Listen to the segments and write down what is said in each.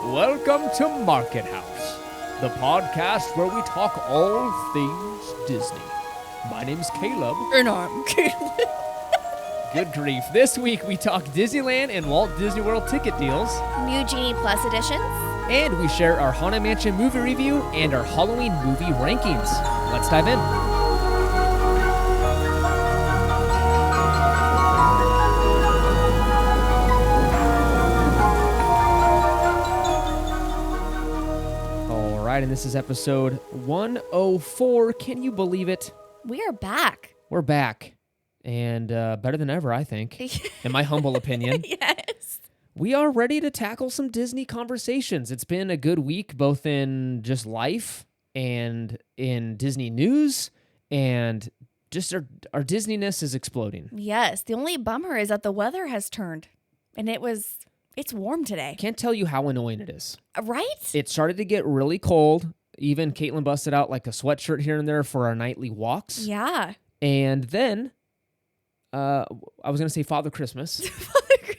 Welcome to Market House, the podcast where we talk all things Disney. My name's Caleb. And I'm Caleb. Good grief. This week we talk Disneyland and Walt Disney World ticket deals. New Genie Plus editions. And we share our Haunted Mansion movie review and our Halloween movie rankings. Let's dive in. All right, and this is episode 104. Can you believe it? We are back. We're back. And better than ever, I think, in my humble opinion. Yes. We are ready to tackle some Disney conversations. It's been a good week, both in just life and in Disney news, and just our Disneyness is exploding. Yes. The only bummer is that the weather has turned, and it's warm today. Can't tell you how annoying it is. Right? It started to get really cold. Even Caitlin busted out like a sweatshirt here and there for our nightly walks. Yeah. And then, I was going to say Father Christmas.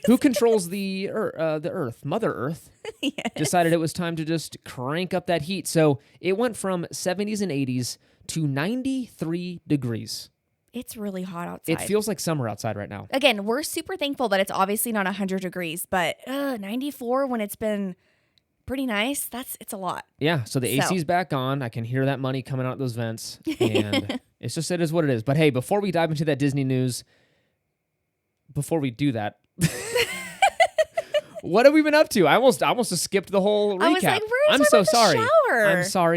Who controls the Earth? Mother Earth. Yes. Decided it was time to just crank up that heat. So it went from 70s and 80s to 93 degrees. It's really hot outside. It feels like summer outside right now. Again, we're super thankful that it's obviously not 100 degrees, but 94 when it's been pretty nice, it's a lot. Yeah, so the AC's back on. I can hear that money coming out of those vents. And it's just, it is what it is. But hey, before we dive into that Disney news, before we do that, what have we been up to? I almost just skipped the whole recap. I was like, we're I'm so about the sorry. shower.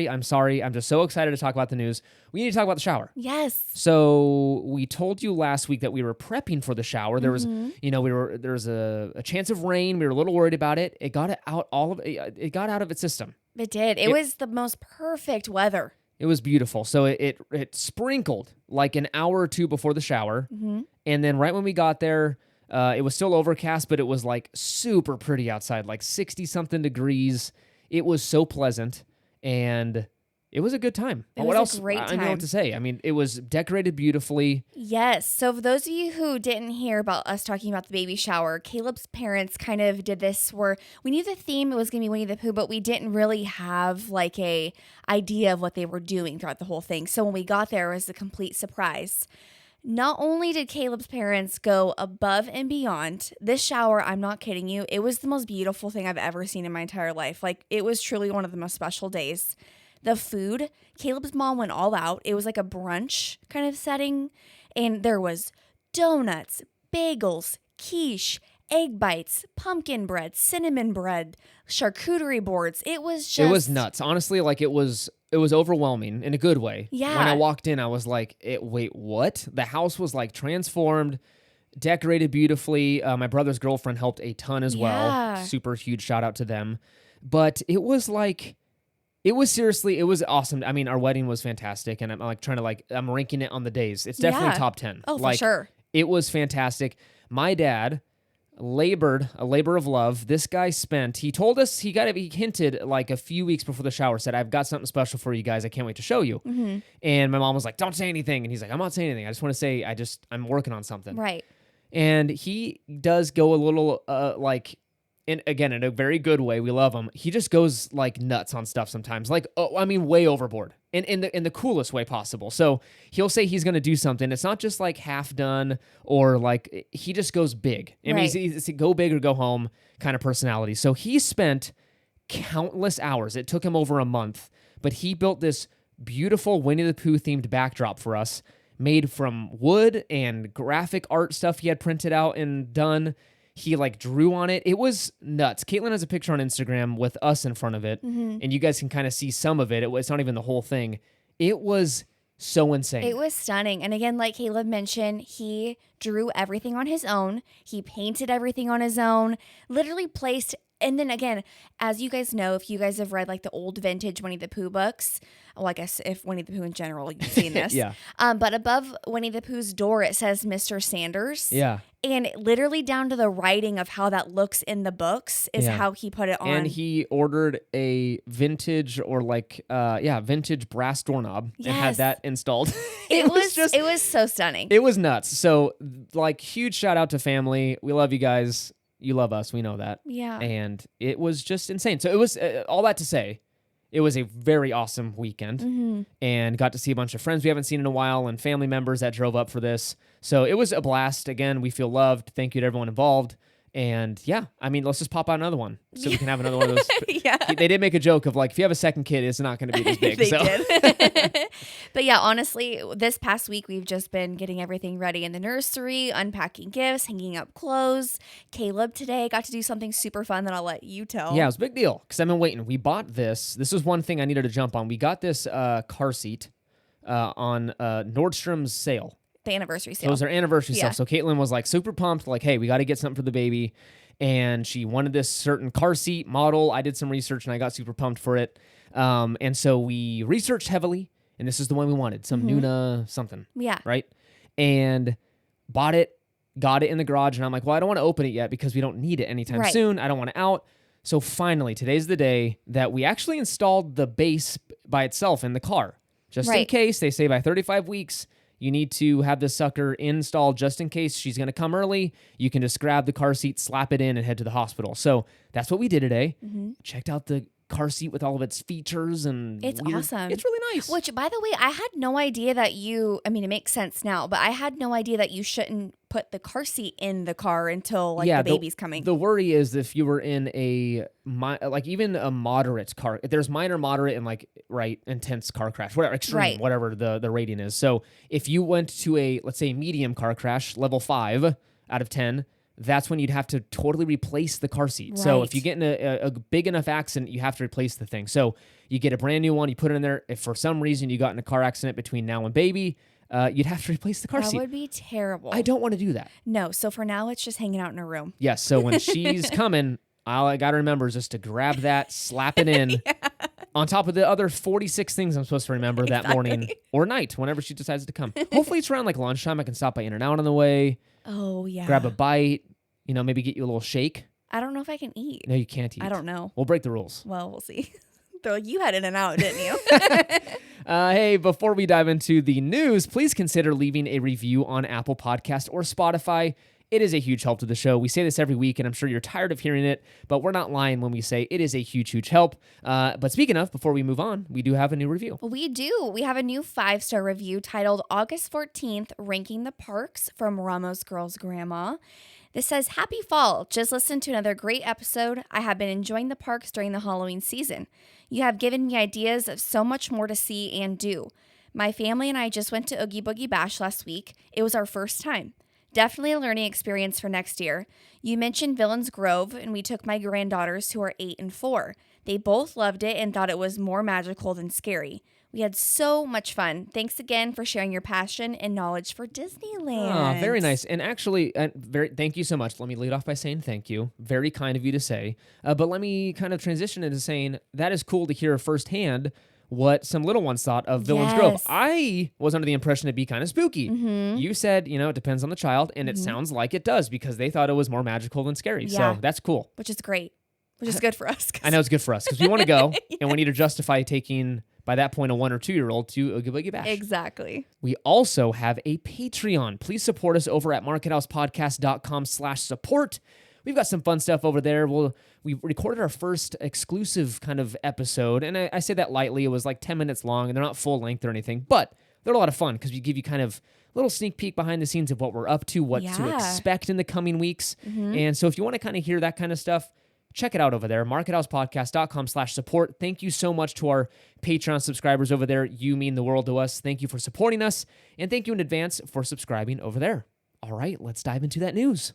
I'm sorry. I'm just so excited to talk about the news. We need to talk about the shower. Yes. So we told you last week that we were prepping for the shower. There was, there was a chance of rain. We were a little worried about it. It got it got out of its system. It did. It was the most perfect weather. It was beautiful. So it sprinkled like an hour or two before the shower. Mm-hmm. And then right when we got there, it was still overcast, but it was like super pretty outside, like 60-something degrees. It was so pleasant, and it was a good time. It what was else? a great I don't know time. what to say. I mean, it was decorated beautifully. Yes. So for those of you who didn't hear about us talking about the baby shower, Caleb's parents kind of did this where we knew the theme was going to be Winnie the Pooh, but we didn't really have like a idea of what they were doing throughout the whole thing. So when we got there, it was a complete surprise. Not only did Caleb's parents go above and beyond, this shower, I'm not kidding you, it was the most beautiful thing I've ever seen in my entire life. Like, it was truly one of the most special days. The food, Caleb's mom went all out. It was like a brunch kind of setting, and there was donuts, bagels, quiche, egg bites, pumpkin bread, cinnamon bread, charcuterie boards. It was nuts. Honestly, like it was overwhelming in a good way. Yeah. When I walked in, I was like, wait, what? The house was like transformed, decorated beautifully. My brother's girlfriend helped a ton as well. Super huge shout out to them. But it was awesome. I mean, our wedding was fantastic, and I'm like I'm ranking it on the days. It's definitely top 10. Oh, for sure. It was fantastic. My dad labored a labor of love. This guy he told us he hinted like a few weeks before the shower, said, I've got something special for you guys. I can't wait to show you. Mm-hmm. And my mom was like, don't say anything. And he's like, I'm not saying anything. I just want to say, I'm working on something. Right. And he does go a little in a very good way. We love him. He just goes like nuts on stuff sometimes. Like, way overboard. In the coolest way possible. So he'll say he's going to do something. It's not just like half done or like he just goes big. I mean, he's a go big or go home kind of personality. So he spent countless hours. It took him over a month, but he built this beautiful Winnie the Pooh themed backdrop for us, made from wood and graphic art stuff he had printed out and done. He like drew on it. It was nuts. Caitlin has a picture on Instagram with us in front of it, and you guys can kind of see some of it. It's not even the whole thing. It was so insane. It was stunning. And again, like Caleb mentioned, he drew everything on his own. He painted everything on his own, literally placed. And then again, as you guys know, if you guys have read like the old vintage Winnie the Pooh books, well, I guess if Winnie the Pooh in general, you've seen this. Yeah. But above Winnie the Pooh's door, it says Mr. Sanders. Yeah. And literally down to the writing of how that looks in the books is how he put it on. And he ordered a vintage vintage brass doorknob and had that installed. It was so stunning. It was nuts. So like huge shout out to family. We love you guys. You love us. We know that. Yeah. And it was just insane. So it was all that to say, it was a very awesome weekend and got to see a bunch of friends we haven't seen in a while and family members that drove up for this. So it was a blast. Again, we feel loved. Thank you to everyone involved. And yeah, I mean, let's just pop out another one so we can have another one of those. Yeah. They did make a joke of like, if you have a second kid, it's not going to be this big. They so. did. But yeah, honestly, this past week, we've just been getting everything ready in the nursery, unpacking gifts, hanging up clothes. Caleb today got to do something super fun that I'll let you tell. Yeah, it was a big deal because I've been waiting. We bought this. This was one thing I needed to jump on. We got this car seat on Nordstrom's sale. The anniversary sale. It was our anniversary Yeah. sale. So Caitlin was like super pumped, like, hey, we got to get something for the baby. And she wanted this certain car seat model. I did some research and I got super pumped for it. And so we researched heavily, and this is the one we wanted, some Nuna something. Yeah. Right? And bought it, got it in the garage, and I'm like, well, I don't want to open it yet because we don't need it anytime Right. soon. I don't want it out. So finally, today's the day that we actually installed the base by itself in the car. Just in Right. case, they say by 35 weeks, you need to have this sucker installed just in case she's going to come early. You can just grab the car seat, slap it in, and head to the hospital. So that's what we did today. Checked out the car seat with all of its features and It's weird- awesome. It's really nice. Which, by the way, I had no idea that I mean, it makes sense now, but I had no idea that you shouldn't put the car seat in the car until the baby's coming. The worry is if you were in even a moderate car, there's minor, moderate, and intense car crash, whatever, extreme, Right. whatever the rating is. So if you went to a, let's say, medium car crash, level 5 out of 10, that's when you'd have to totally replace the car seat. So if Right. you get in a big enough accident, you have to replace the thing. So you get a brand new one, you put it in there. If for some reason you got in a car accident between now and baby, you'd have to replace the car that seat. would be terrible. I don't want to do that. No, so for now, it's just hanging out in a room. Yes. So when she's coming, all I got to remember is just to grab that, slap it in on top of the other 46 things I'm supposed to remember that morning or night, whenever she decides to come. Hopefully it's around like lunchtime. I can stop by In-N-Out on the way, Oh, yeah. grab a bite, maybe get you a little shake. I don't know if I can eat. No, you can't eat. I don't know. We'll break the rules. Well, we'll see. They're like, you had In-N-Out, didn't you? Hey, before we dive into the news, please consider leaving a review on Apple Podcast or Spotify. It is a huge help to the show. We say this every week, and I'm sure you're tired of hearing it, but we're not lying when we say it is a huge, huge help. But speaking of, before we move on, we do have a new review. We do. We have a new 5-star review titled August 14th, Ranking the Parks from Ramos Girl's Grandma. This says, Happy fall. Just listened to another great episode. I have been enjoying the parks during the Halloween season. You have given me ideas of so much more to see and do. My family and I just went to Oogie Boogie Bash last week. It was our first time. Definitely a learning experience for next year. You mentioned Villains Grove, and we took my granddaughters who are 8 and 4. They both loved it and thought it was more magical than scary. We had so much fun. Thanks again for sharing your passion and knowledge for Disneyland. Oh, very nice. And actually, thank you so much. Let me lead off by saying thank you. Very kind of you to say. But let me kind of transition into saying that is cool to hear firsthand what some little ones thought of Villains Grove. Yes. I was under the impression it'd be kind of spooky. You said, it depends on the child, and it sounds like it does because they thought it was more magical than scary. Yeah. So that's cool. Which is great. Which is good for us. I know it's good for us because we want to go, and we need to justify taking, by that point, a 1 or 2 year old to Oogie Boogie Bash. Exactly. We also have a Patreon. Please support us over at markethousepodcast.com/support. We've got some fun stuff over there. We recorded our first exclusive kind of episode, and I say that lightly. It was like 10 minutes long, and they're not full length or anything, but they're a lot of fun because we give you kind of a little sneak peek behind the scenes of what we're up to, what to Yeah. expect in the coming weeks. And so if you want to kind of hear that kind of stuff, check it out over there, markethousepodcast.com/support. Thank you so much to our Patreon subscribers over there. You mean the world to us. Thank you for supporting us, and thank you in advance for subscribing over there. All right, let's dive into that news.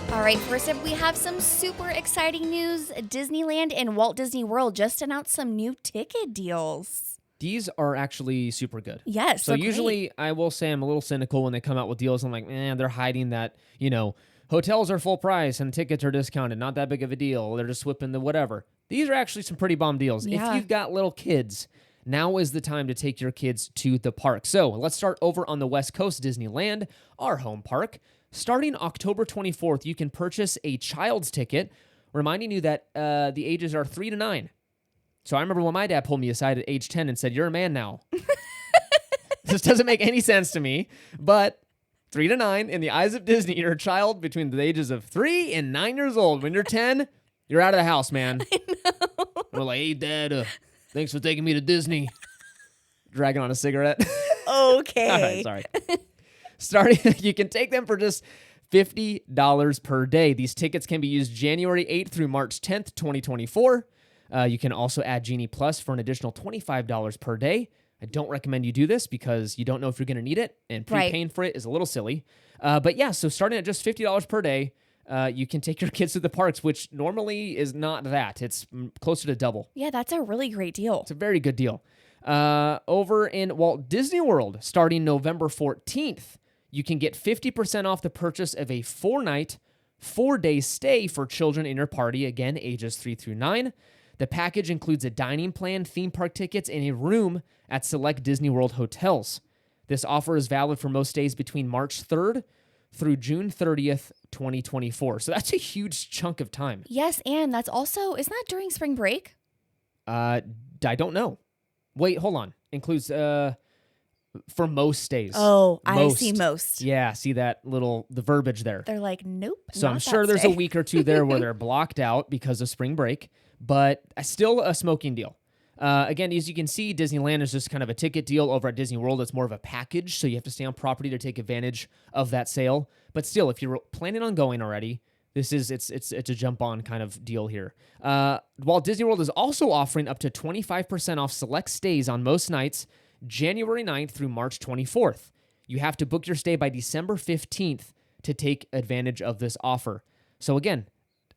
All right, first up, we have some super exciting news. Disneyland and Walt Disney World just announced some new ticket deals. These are actually super good. Yes. So they're usually I will say I'm a little cynical when they come out with deals. I'm like, they're hiding that, hotels are full price and tickets are discounted. Not that big of a deal. They're just whipping the whatever. These are actually some pretty bomb deals. Yeah. If you've got little kids, now is the time to take your kids to the park. So let's start over on the West Coast, Disneyland, our home park. Starting October 24th, you can purchase a child's ticket, reminding you that the ages are 3 to 9. So I remember when my dad pulled me aside at age 10 and said, "You're a man now." This doesn't make any sense to me, but 3 to 9, in the eyes of Disney, you're a child between the ages of 3 and 9 years old. When you're 10, you're out of the house, man. I know. We're like, "Hey, Dad, thanks for taking me to Disney." Dragging on a cigarette. Okay. All right, sorry. Starting, you can take them for just $50 per day. These tickets can be used January 8th through March 10th, 2024. You can also add Genie Plus for an additional $25 per day. I don't recommend you do this because you don't know if you're going to need it, and prepaying for it is a little silly. But yeah, so starting at just $50 per day, you can take your kids to the parks, which normally is not that. It's closer to double. Yeah, that's a really great deal. It's a very good deal. Over in Walt Disney World, starting November 14th, you can get 50% off the purchase of a 4-night, 4-day stay for children in your party, again, ages 3 through 9. The package includes a dining plan, theme park tickets, and a room at select Disney World hotels. This offer is valid for most days between March 3rd through June 30th, 2024. So that's a huge chunk of time. Yes, and that's also, isn't that during spring break? I don't know. Wait, hold on. Includes for most days. Oh, I see most. Yeah, see that the verbiage there. They're like, nope. So I'm sure there's a week or two there where they're blocked out because of spring break, but still a smoking deal. Again, as you can see, Disneyland is just kind of a ticket deal. Over at Disney World, it's more of a package, so you have to stay on property to take advantage of that sale. But still, if you're planning on going already, it's a jump on kind of deal here. Walt Disney World is also offering up to 25% off select stays on most nights, January 9th through March 24th. You have to book your stay by December 15th to take advantage of this offer. So again,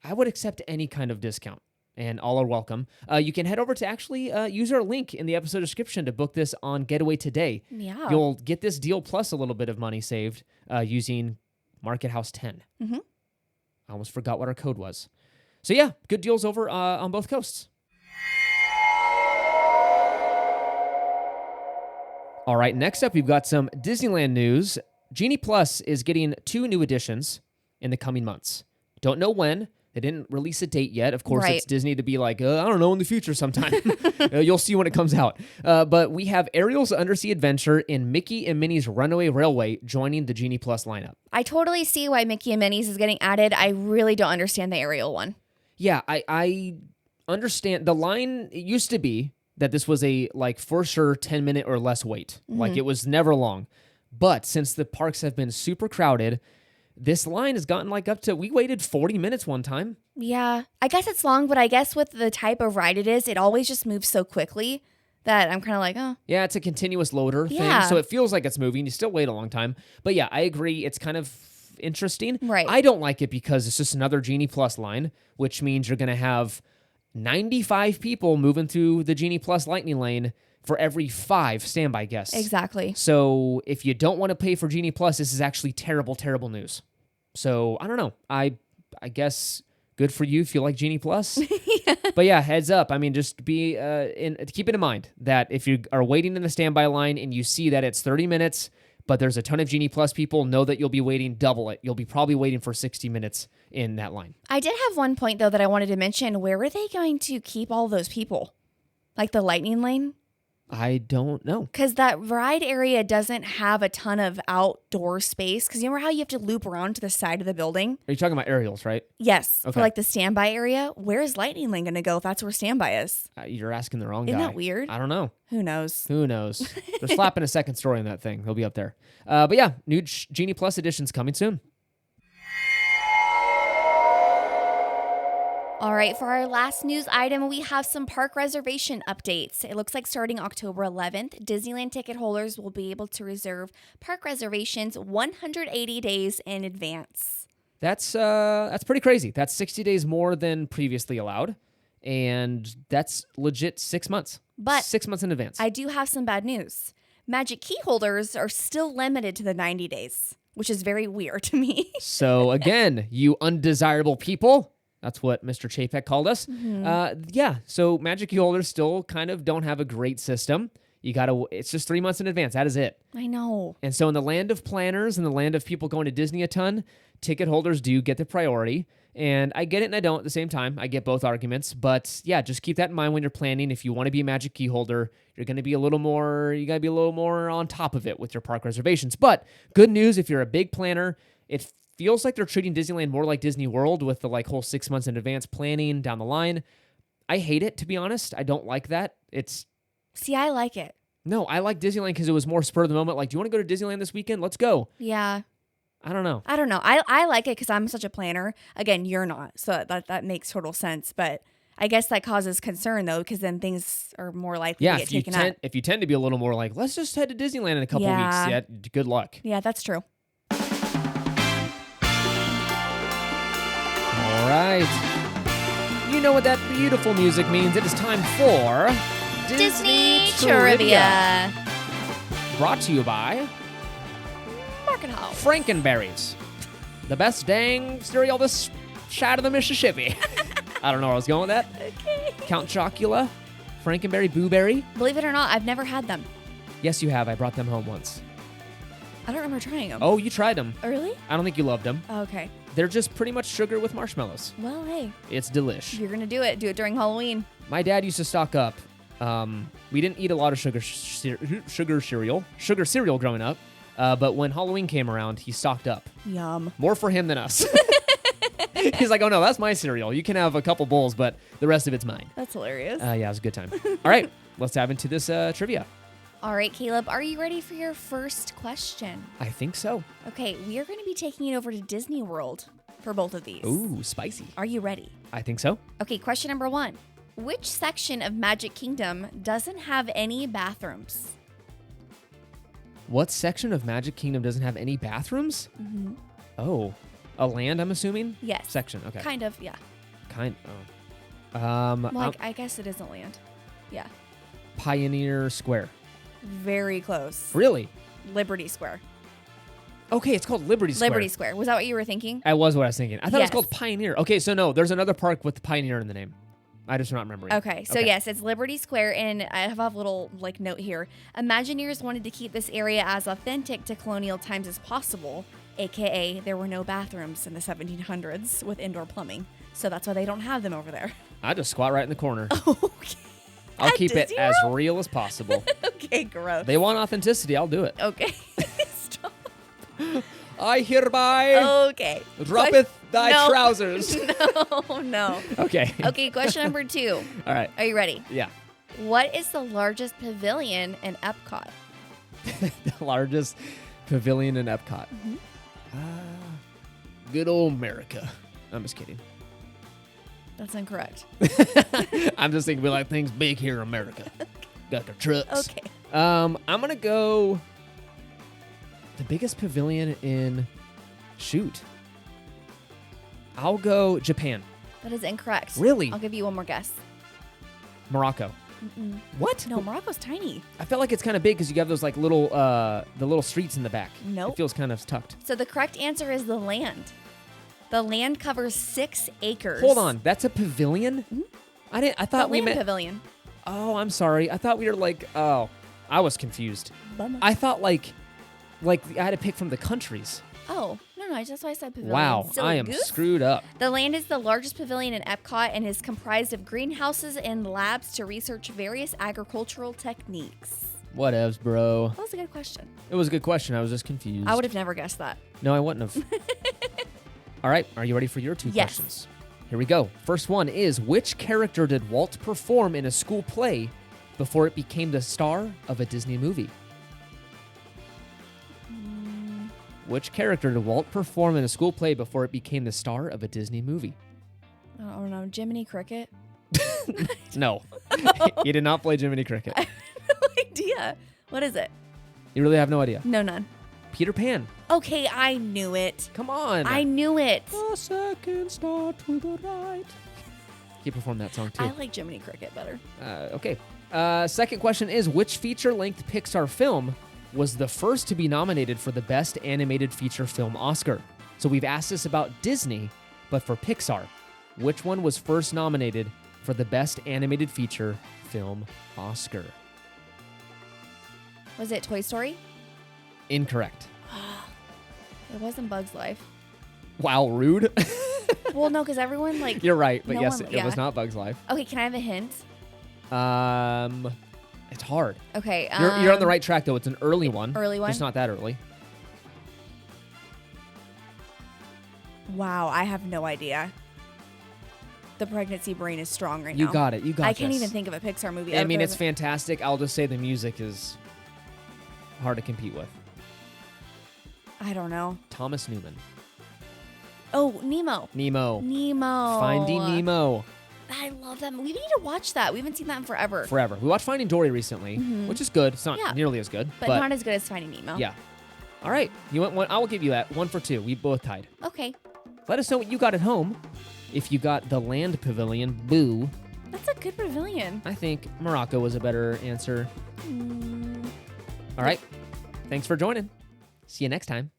I would accept any kind of discount, and all are welcome. You can head over to actually use our link in the episode description to book this on Getaway today. Yeah. You'll get this deal plus a little bit of money saved using Market House 10. Mm-hmm. I almost forgot what our code was. So yeah, good deals over on both coasts. All right, next up, we've got some Disneyland news. Genie Plus is getting 2 new additions in the coming months. Don't know when. They didn't release a date yet. Of course, It's Disney to be like, I don't know, in the future sometime. You'll see when it comes out. But we have Ariel's Undersea Adventure and Mickey and Minnie's Runaway Railway joining the Genie Plus lineup. I totally see why Mickey and Minnie's is getting added. I really don't understand the Ariel one. Yeah, I understand. The line, it used to be that this was a, for sure, 10-minute or less wait. Mm-hmm. Like, it was never long. But since the parks have been super crowded, this line has gotten up to, we waited 40 minutes one time. Yeah, I guess it's long, but I guess with the type of ride it is, it always just moves so quickly that I'm kind of like, oh. Yeah, it's a continuous loader thing, so it feels like it's moving. You still wait a long time. But yeah, I agree. It's kind of interesting. Right. I don't like it because it's just another Genie Plus line, which means you're going to have 95 people moving through the Genie Plus Lightning Lane for every 5 standby guests. Exactly. So if you don't want to pay for Genie Plus, this is actually terrible, terrible news. So I don't know. I guess good for you if you like Genie Plus. Yeah. But yeah, heads up. I mean, just keep it in mind that if you are waiting in the standby line and you see that it's 30 minutes, but there's a ton of Genie Plus people, know that you'll be waiting double it. You'll be probably waiting for 60 minutes in that line. I did have one point, though, that I wanted to mention. Where are they going to keep all those people? Like the Lightning Lane? I don't know. Because that ride area doesn't have a ton of outdoor space. Because you remember how you have to loop around to the side of the building? Are you talking about Ariel's, right? Yes. Okay. For the standby area. Where is Lightning Lane going to go if that's where standby is? You're asking the wrong guy. Isn't that weird? I don't know. Who knows? Who knows? They're slapping a second story on that thing. He'll be up there. But yeah, new Genie Plus editions coming soon. All right, for our last news item, we have some park reservation updates. It looks like starting October 11th, Disneyland ticket holders will be able to reserve park reservations 180 days in advance. That's pretty crazy. That's 60 days more than previously allowed, and that's legit 6 months. But 6 months in advance. I do have some bad news. Magic Key holders are still limited to the 90 days, which is very weird to me. So again, you undesirable people. That's what Mr. Chapek called us. Mm-hmm. So Magic Key holders still kind of don't have a great system. It's just 3 months in advance. That is it. I know. And so in the land of planners and the land of people going to Disney a ton, ticket holders do get the priority. And I get it and I don't at the same time. I get both arguments. But yeah, just keep that in mind when you're planning. If you want to be a Magic Key holder, you got to be a little more on top of it with your park reservations. But good news, if you're a big planner, it feels like they're treating Disneyland more like Disney World with the whole 6 months in advance planning down the line. I hate it, to be honest. I don't like that. See, I like it. No, I like Disneyland because it was more spur of the moment. Like, do you want to go to Disneyland this weekend? Let's go. Yeah. I don't know. I like it because I'm such a planner. Again, you're not. So that makes total sense. But I guess that causes concern, though, because then things are more likely to get taken up. If you tend to be a little more like, let's just head to Disneyland in a couple weeks. Yeah, good luck. Yeah, that's true. All right. You know what that beautiful music means. It is time for Disney Trivia. Brought to you by Market House. Frankenberries. The best dang cereal this side of the Mississippi. I don't know where I was going with that. Okay. Count Chocula, Frankenberry, Booberry. Believe it or not, I've never had them. Yes, you have. I brought them home once. I don't remember trying them. Oh, you tried them. Oh, really? I don't think you loved them. Okay. They're just pretty much sugar with marshmallows. Well, hey. It's delish. You're going to do it. Do it during Halloween. My dad used to stock up. We didn't eat a lot of sugar cereal growing up. But when Halloween came around, he stocked up. Yum. More for him than us. He's like, oh no, that's my cereal. You can have a couple bowls, but the rest of it's mine. That's hilarious. Yeah, it was a good time. All right, let's dive into this trivia. All right, Caleb, are you ready for your first question? I think so. Okay, we are going to be taking it over to Disney World for both of these. Ooh, spicy. Are you ready? I think so. Okay, question number 1. Which section of Magic Kingdom doesn't have any bathrooms? What section of Magic Kingdom doesn't have any bathrooms? Mm-hmm. Oh, a land, I'm assuming? Yes. Section, okay. Kind of, yeah. Well, I guess it isn't land. Yeah. Pioneer Square. Very close. Really? Liberty Square. Okay, it's called Liberty Square. Liberty Square. Was that what you were thinking? That was what I was thinking. I thought it was Yes. called Pioneer. Okay, so no, there's another park with Pioneer in the name. I just not remembering. Okay, so yes, it's Liberty Square, and I have a little note here. Imagineers wanted to keep this area as authentic to colonial times as possible, aka there were no bathrooms in the 1700s with indoor plumbing, so that's why they don't have them over there. I just squat right in the corner. Okay. I'll At keep Disney it as World? real as possible. Okay, gross. They want authenticity. I'll do it. Okay. Stop. I hereby Okay. droppeth thy No. trousers. No. Okay. Okay, question number 2. All right. Are you ready? Yeah. What is the largest pavilion in Epcot? The largest pavilion in Epcot. Mm-hmm. Good old America. I'm just kidding. That's incorrect. I'm just thinking we like things big here in America. Got the trucks. Okay. I'm gonna go the biggest pavilion in I'll go Japan. That is incorrect. Really? I'll give you one more guess. Morocco. Mm-mm. What? No, Morocco's tiny. I felt like it's kind of big because you have those little the little streets in the back. Nope. It feels kind of tucked. So the correct answer is the land. The land covers 6 acres. Hold on, that's a pavilion? Mhm. I thought we land meant. pavilion. Oh, I'm sorry. I thought we were I was confused. Bummer. I thought like I had to pick from the countries. Oh, no, that's why I said pavilion. Wow, Silly I am goose. screwed up. The land is the largest pavilion in Epcot and is comprised of greenhouses and labs to research various agricultural techniques. Whatevs, bro. That was a good question. It was a good question. I was just confused. I would have never guessed that. No, I wouldn't have. All right, are you ready for your 2 Yes. questions? Here we go. First one is, which character did Walt perform in a school play before it became the star of a Disney movie? Which character did Walt perform in a school play before it became the star of a Disney movie? I don't know. Jiminy Cricket? No. He did not play Jiminy Cricket. I have no idea. What is it? You really have no idea. No, none. Peter Pan. Okay, I knew it. Come on. I knew it. A second star to the right. He performed that song too. I like Jiminy Cricket better. Okay. Second question is, which feature-length Pixar film was the first to be nominated for the Best Animated Feature Film Oscar? So we've asked this about Disney, but for Pixar, which one was first nominated for the Best Animated Feature Film Oscar? Was it Toy Story? Incorrect. It wasn't Bug's Life. Wow, rude. Well, no, because everyone like. You're right, but No yes, one- it was yeah. not Bug's Life. Okay, can I have a hint? It's hard. Okay. You're on the right track though. It's an early one. Early one? Just not that early. Wow, I have no idea. The pregnancy brain is strong right now. You got it. You got I can't this. even think of a Pixar movie. I mean, other it's than- fantastic. I'll just say the music is hard to compete with. I don't know. Thomas Newman. Oh, Nemo. Nemo. Finding Nemo. I love that. We need to watch that. We haven't seen that in forever. Forever. We watched Finding Dory recently, which is good. It's not Yeah. nearly as good, but not as good as Finding Nemo. yeah. All right. You want one? I will give you that. 1 for 2. We both tied. Okay. Let us know what you got at home. If you got the Land Pavilion, boo. That's a good pavilion. I think Morocco was a better answer. All right. Thanks for joining. See you next time.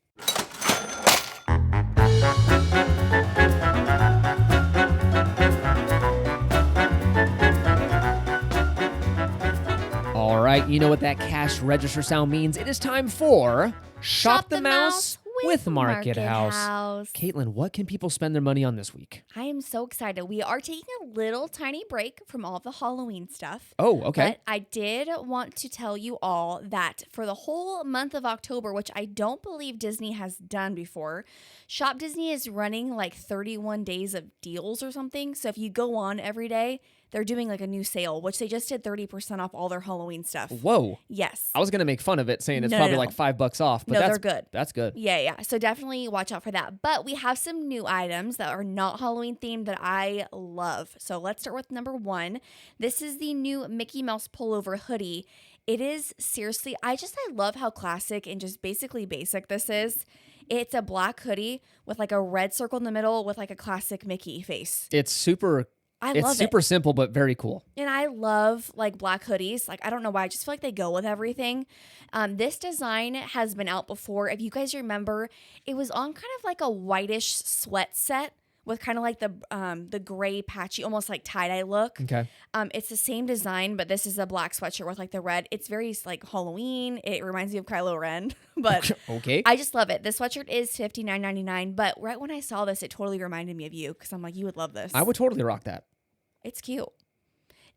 All right, you know what that cash register sound means. It is time for Shop the Mouse with Market House. Caitlin, what can people spend their money on this week? I am so excited. We are taking a little tiny break from all the Halloween stuff. Oh, okay. But I did want to tell you all that for the whole month of October, which I don't believe Disney has done before, Shop Disney is running like 31 days of deals or something. So if you go on every day, they're doing like a new sale, which they just did 30% off all their Halloween stuff. Whoa. Yes. I was going to make fun of it, saying it's No, probably no. like $5 off. But No, that's they're good. That's good. Yeah. So definitely watch out for that. But we have some new items that are not Halloween themed that I love. So let's start with number 1. This is the new Mickey Mouse pullover hoodie. It is seriously, I love how classic and just basically basic this is. It's a black hoodie with like a red circle in the middle with like a classic Mickey face. It's super It's super simple, but very cool. And I love like black hoodies. Like, I don't know why. I just feel like they go with everything. This design has been out before. If you guys remember, it was on kind of like a whitish sweat set with kind of like the gray patchy, almost like tie-dye look. Okay. It's the same design, but this is a black sweatshirt with like the red. It's very like Halloween. It reminds me of Kylo Ren, but Okay. I just love it. This sweatshirt is $59.99, but right when I saw this, it totally reminded me of you because I'm like, you would love this. I would totally rock that. It's cute.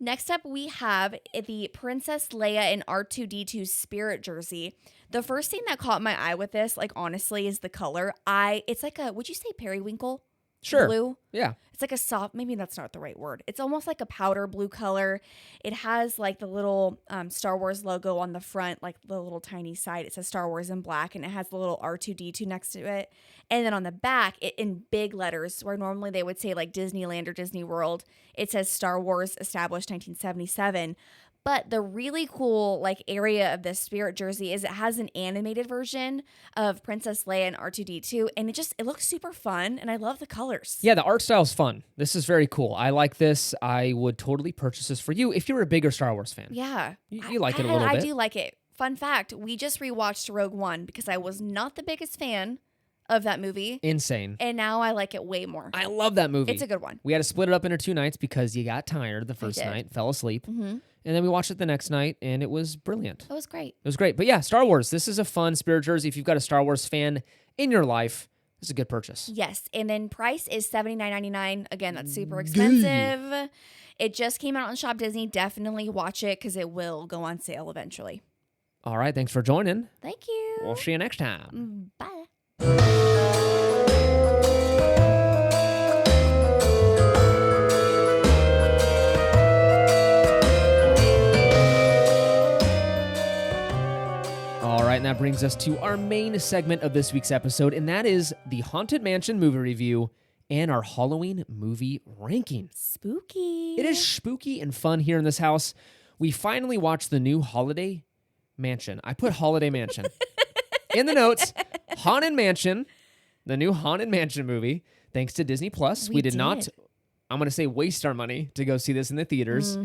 Next up, we have the Princess Leia and R2-D2 Spirit jersey. The first thing that caught my eye with this, like honestly, is the color. It's like would you say periwinkle? Sure. Blue. Yeah. It's like a soft, maybe that's not the right word. It's almost like a powder blue color. It has like the little Star Wars logo on the front, like the little tiny side. It says Star Wars in black, and it has the little R2-D2 next to it. And then on the back, it in big letters, where normally they would say like Disneyland or Disney World, it says Star Wars established 1977. But the really cool like area of this Spirit jersey is it has an animated version of Princess Leia and R2-D2, and it looks super fun, and I love the colors. Yeah, the art style's fun. This is very cool. I like this. I would totally purchase this for you if you're a bigger Star Wars fan. Yeah. You like it a little I bit. do like it. Fun fact, we just rewatched Rogue One because I was not the biggest fan of that movie, Insane. and now I like it way more. I love that movie. It's a good one. We had to split it up into 2 nights because you got tired the first did. night, fell asleep. Mm-hmm. And then we watched it the next night, and it was brilliant. It was great. It was great. But yeah, Star Wars. This is a fun Spirit jersey. If you've got a Star Wars fan in your life, this is a good purchase. Yes, and then price is $79.99. Again, that's super expensive. It just came out on Shop Disney. Definitely watch it because it will go on sale eventually. All right. Thanks for joining. Thank you. We'll see you next time. Bye. All right, and that brings us to our main segment of this week's episode, and that is the Haunted Mansion movie review and our Halloween movie ranking. Spooky. It is spooky and fun here in this house. We finally watched the new Holiday Mansion. I put Holiday Mansion in the notes. Haunted Mansion, the new Haunted Mansion movie, thanks to Disney Plus. We did not, I'm going to say, waste our money to go see this in the theaters.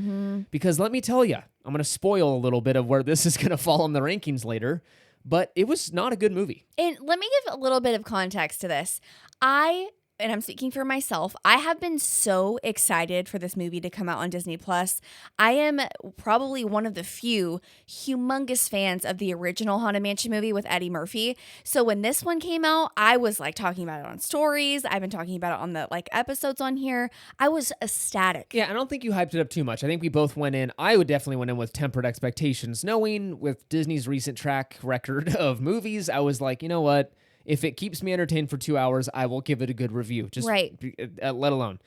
Because let me tell you, I'm going to spoil a little bit of where this is going to fall in the rankings later. But it was not a good movie. And let me give a little bit of context to this. I and I'm speaking for myself, I have been so excited for this movie to come out on Disney Plus. I am probably one of the few humongous fans of the original Haunted Mansion movie with Eddie Murphy. So when this one came out, I was like talking about it on stories. I've been talking about it on the like episodes on here. I was ecstatic. Yeah, I don't think you hyped it up too much. I think we both went in. I would definitely went in with tempered expectations, knowing with Disney's recent track record of movies, I was like, you know what? If it keeps me entertained for 2 hours, I will give it a good review. Just Right. Let alone,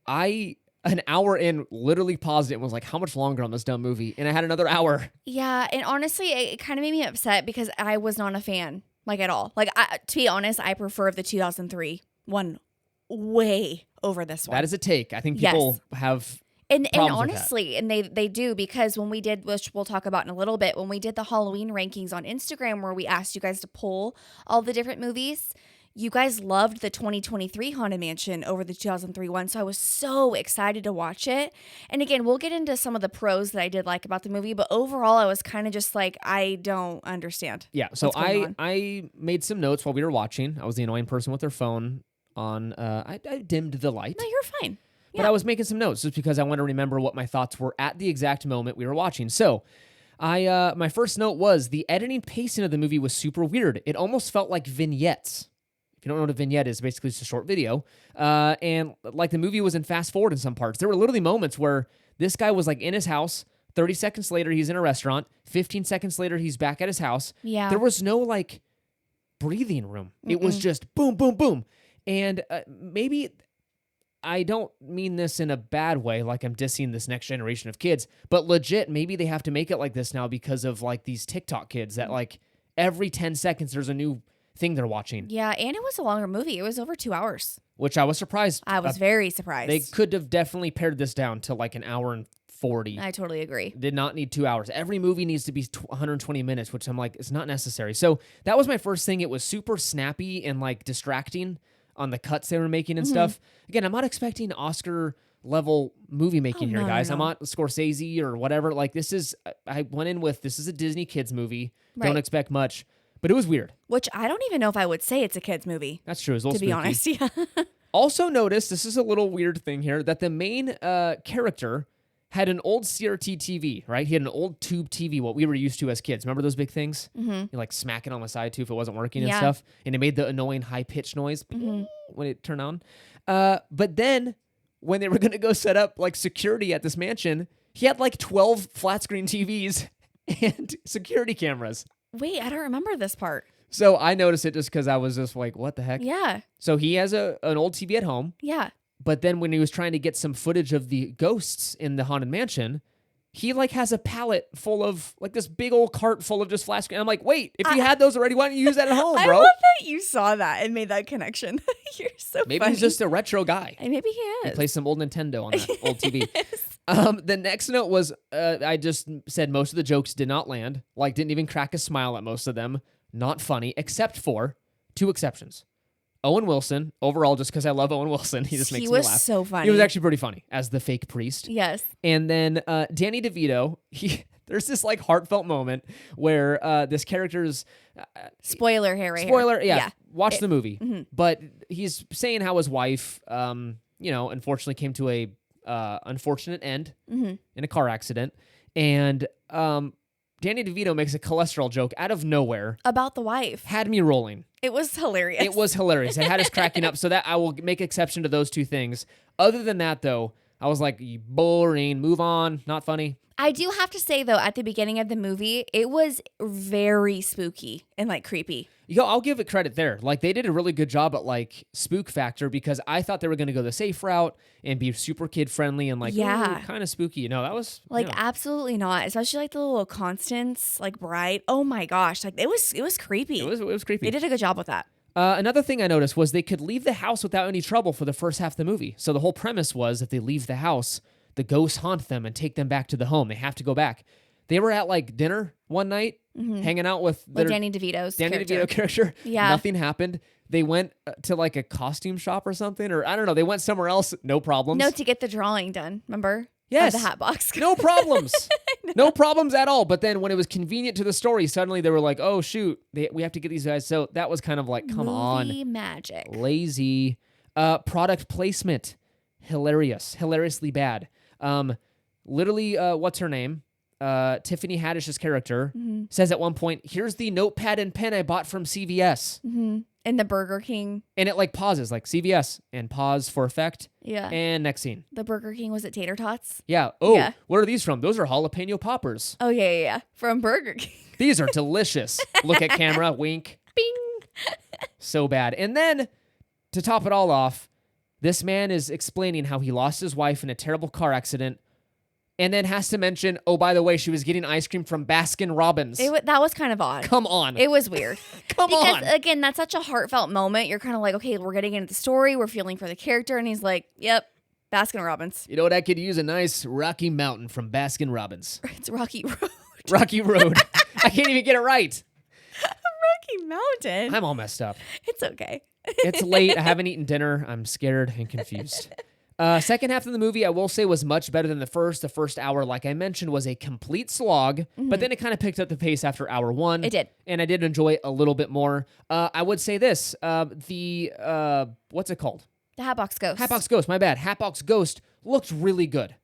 an hour in literally paused it and was like, how much longer on this dumb movie? And I had another hour. Yeah, and honestly, it kind of made me upset because I was not a fan, like at all. Like, to be honest, I prefer the 2003 one way over this one. That is a take. I think people have And problems with honestly, and they do, because when we did, which we'll talk about in a little bit, when we did the Halloween rankings on Instagram where we asked you guys to pull all the different movies, you guys loved the 2023 Haunted Mansion over the 2003 one. So I was so excited to watch it. And again, we'll get into some of the pros that I did like about the movie, but overall I was kind of just like, I don't understand. Yeah, so what's going on. I made some notes while we were watching. I was the annoying person with their phone on. I dimmed the light. No, you're fine. But I was making some notes just because I want to remember what my thoughts were at the exact moment we were watching. So, my first note was the editing pacing of the movie was super weird. It almost felt like vignettes. If you don't know what a vignette is, basically it's a short video. And like the movie was in fast forward in some parts. There were literally moments where this guy was like in his house. 30 seconds later, he's in a restaurant. 15 seconds later, he's back at his house. Yeah. There was no like breathing room. It was just boom, boom, boom. And maybe I don't mean this in a bad way, like I'm dissing this next generation of kids, but legit, maybe they have to make it like this now because of like these TikTok kids that like every 10 seconds there's a new thing they're watching. Yeah, and it was a longer movie. It was over 2 hours. Which I was surprised. I was very surprised. They could have definitely pared this down to like an hour and 40. I totally agree. Did not need 2 hours. Every movie needs to be 120 minutes, which I'm like, it's not necessary. So that was my first thing. It was super snappy and like distracting on the cuts they were making and stuff. Again, I'm not expecting Oscar level movie making here, guys. I'm not Scorsese or whatever. Like I went in with, this is a Disney kids movie. Right. Don't expect much, but it was weird. Which I don't even know if I would say it's a kid's movie. That's true. It's a little to be spooky. honest, yeah. Also notice, this is a little weird thing here, that the main character had an old CRT TV, right? He had an old tube TV, what we were used to as kids. Remember those big things? Mm-hmm. You like smack it on the side too if it wasn't working and stuff. And it made the annoying high-pitched noise when it turned on. But then when they were going to go set up like security at this mansion, he had like 12 flat screen TVs and security cameras. Wait, I don't remember this part. So I noticed it just because I was just like, what the heck? Yeah. So he has an old TV at home. Yeah. But then when he was trying to get some footage of the ghosts in the Haunted Mansion, he like has a pallet full of like this big old cart full of just flat screen. I'm like, wait, if you had those already, why don't you use that at home, bro? I love that you saw that and made that connection. You're so Maybe funny. he's just a retro guy. And maybe he He is. plays some old Nintendo on that old TV. The next note was I just said most of the jokes did not land. Like didn't even crack a smile at most of them. Not funny, except for 2 exceptions. Owen Wilson, overall, just because I love Owen Wilson, he just makes me laugh. He was so funny. He was actually pretty funny as the fake priest. Yes. And then Danny DeVito, there's this like heartfelt moment where this character's Spoiler here, right spoiler, here. yeah. Watch the movie, but he's saying how his wife, unfortunately came to a unfortunate end in a car accident, and Danny DeVito makes a cholesterol joke out of nowhere. About the wife. Had me rolling. It was hilarious. It was hilarious. It had us cracking up, so that I will make exception to those 2 things. Other than that, though, I was like, boring, move on, not funny. I do have to say, though, at the beginning of the movie, it was very spooky and like creepy. I'll give it credit there. Like, they did a really good job at like spook factor because I thought they were going to go the safe route and be super kid friendly and like, kind of spooky. No, that was like absolutely not. Especially like the little Constance, like bride. Oh my gosh, like it was creepy. It was creepy. They did a good job with that. Another thing I noticed was they could leave the house without any trouble for the first half of the movie. So the whole premise was if they leave the house, the ghosts haunt them and take them back to the home. They have to go back. They were at like dinner one night, hanging out with Danny DeVito's DeVito character. Yeah. Nothing happened. They went to like a costume shop or something, or I don't know. They went somewhere else. No problems. No, to get the drawing done. Remember? Yes. Of the hat box. No problems. No problems at all. But then when it was convenient to the story, suddenly they were like, oh, shoot, we have to get these guys. So that was kind of like, come on. Movie magic. Lazy. Product placement, hilariously bad. Literally, what's her name? Tiffany Haddish's character says at one point, "Here's the notepad and pen I bought from CVS." And the Burger King. And it like pauses, like CVS, and pause for effect. Yeah. And next scene. The Burger King, was it tater tots? Yeah. Oh, Yeah. What are these from? Those are jalapeno poppers. Oh, yeah. From Burger King. These are delicious. Look at camera, wink, bing. So bad. And then, to top it all off, this man is explaining how he lost his wife in a terrible car accident, and then has to mention, oh, by the way, she was getting ice cream from Baskin Robbins. That was kind of odd. Come on. It was weird. Come on. Because, again, that's such a heartfelt moment. You're kind of like, okay, we're getting into the story. We're feeling for the character. And he's like, yep, Baskin Robbins. You know what? I could use a nice Rocky Mountain from Baskin Robbins. It's Rocky Road. Rocky Road. I can't even get it right. Rocky Mountain. I'm all messed up. It's okay. It's late. I haven't eaten dinner. I'm scared and confused. Second half of the movie, I will say, was much better than the first. The first hour, like I mentioned, was a complete slog, but then it kind of picked up the pace after hour one. It did. And I did enjoy it a little bit more. I would say this, what's it called? The Hatbox Ghost. Hatbox Ghost, my bad. Hatbox Ghost looked really good.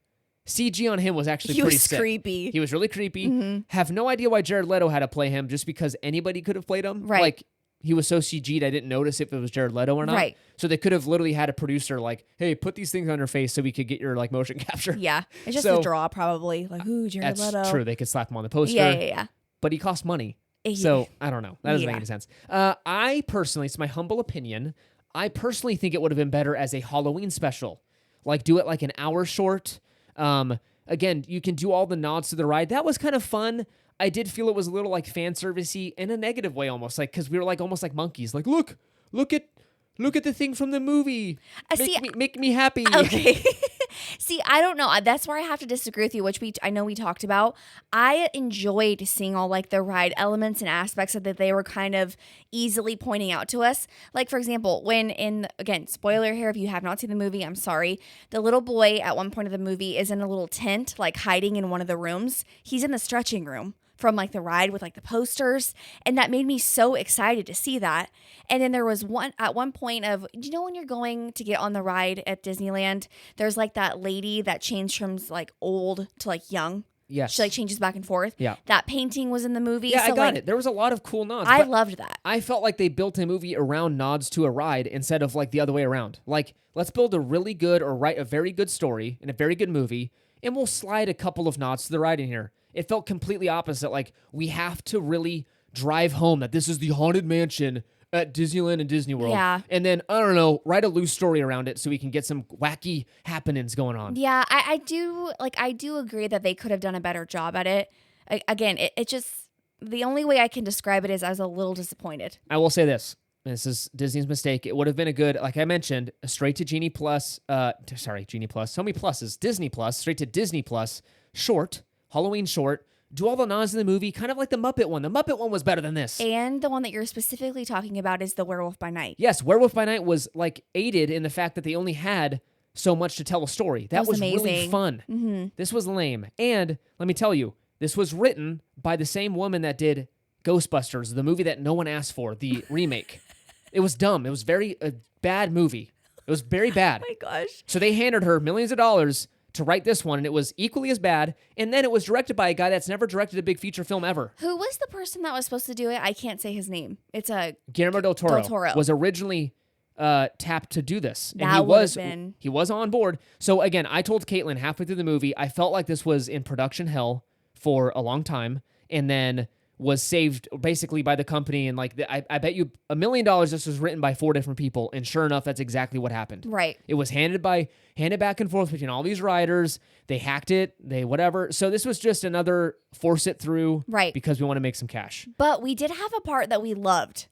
CG on him was actually pretty sick. He was creepy. He was really creepy. Have no idea why Jared Leto had to play him, just because anybody could have played him. Right. Like, he was so CG'd, I didn't notice if it was Jared Leto or not. Right. So they could have literally had a producer like, hey, put these things on your face so we could get your like motion capture. Yeah. It's just So- a draw, probably. Like, ooh, Jared Leto. That's true. They could slap him on the poster. Yeah. But he cost money. Yeah. So I don't know. That doesn't make Yeah. any sense. I personally, it's my humble opinion, I personally think it would have been better as a Halloween special. Like, do it like an hour short. Again, you can do all the nods to the ride. That was kind of fun. I did feel it was a little like fan servicey in a negative way almost, like because we were like almost like monkeys. Like, look at the thing from the movie. Make me happy. Okay. See, I don't know. That's where I have to disagree with you, which I know we talked about. I enjoyed seeing all like the ride elements and aspects that they were kind of easily pointing out to us. Like, for example, when again, spoiler here, if you have not seen the movie, I'm sorry. The little boy at one point of the movie is in a little tent, like hiding in one of the rooms. He's in the stretching room from like the ride with like the posters, and that made me so excited to see that. And then there was at one point of, you know, when you're going to get on the ride at Disneyland, there's like that lady that changed from like old to like young. Yes. She like changes back and forth. Yeah. That painting was in the movie. Yeah, so, I got it. There was a lot of cool nods. I but loved that. I felt like they built a movie around nods to a ride instead of like the other way around. Like, let's build a really good or write a very good story and a very good movie, and we'll slide a couple of nods to the ride in here. It felt completely opposite. Like, we have to really drive home that this is the Haunted Mansion at Disneyland and Disney World. Yeah. And then, I don't know, write a loose story around it so we can get some wacky happenings going on. Yeah, I do agree that they could have done a better job at it. Again, it just, the only way I can describe it is I was a little disappointed. I will say this. This is Disney's mistake. It would have been a good, like I mentioned, a straight to Genie Plus, Genie Plus, so many pluses, Disney Plus, straight to Disney Plus, short, Halloween short, do all the nods in the movie, kind of like the Muppet one. The Muppet one was better than this. And the one that you're specifically talking about is the Werewolf by Night. Yes, Werewolf by Night was like aided in the fact that they only had so much to tell a story. That was really amazing. fun. Mm-hmm. This was lame. And let me tell you, this was written by the same woman that did Ghostbusters, the movie that no one asked for, the remake. It was dumb. It was a bad movie. It was very bad. Oh my gosh. So they handed her millions of dollars to write this one, and it was equally as bad. And then it was directed by a guy that's never directed a big feature film ever. Who was the person that was supposed to do it? I can't say his name. It's Guillermo del Toro, Del Toro. was originally tapped to do this. And That would have been. he was on board. So again, I told Caitlin halfway through the movie, I felt like this was in production hell for a long time, and then was saved basically by the company. And like, I bet you $1 million this was written by 4 different people. And sure enough, that's exactly what happened. right. It was handed back and forth between all these writers. They hacked it, they whatever. So this was just another force it through, Right. because we want to make some cash. But we did have a part that we loved.